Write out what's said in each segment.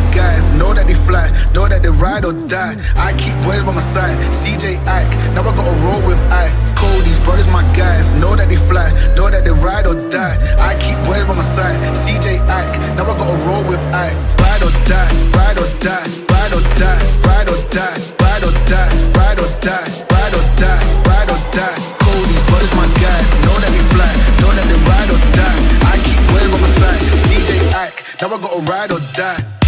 my guys, know that they fly, know that they ride or die. I keep boys by my side, CJ Ike, now I gotta roll with ice. Cody's brothers, my guys, know that they fly, know that they ride or die. I keep boys by my side, CJ Ike, now I gotta roll with ice. Ride or die, ride or die, ride or die, ride or die, ride or die, ride or die, ride or die, ride or die. Cody's brothers, my guys, know that they fly, know that they ride or die. I keep boys by my side, CJ Ike, now I gotta ride or die.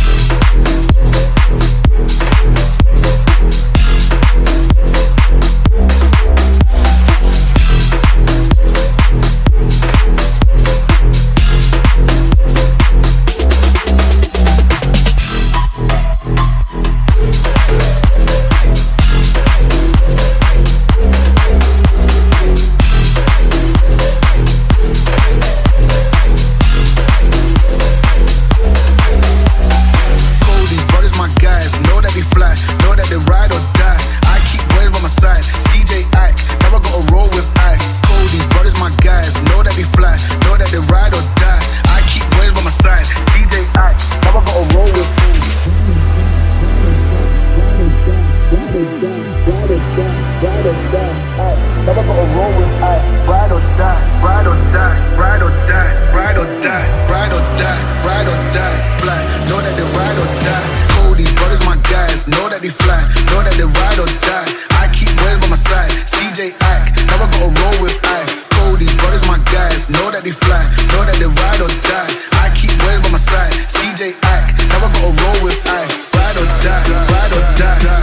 Know that they fly, know that they ride or die. I keep boys by my side, CJ Ike, now I gotta roll with ice. Cody's brothers, my guys, know that they fly, know that they ride or die. I keep boys by my side, CJ Ike, now I gotta roll with ice. Ride or die, ride or die.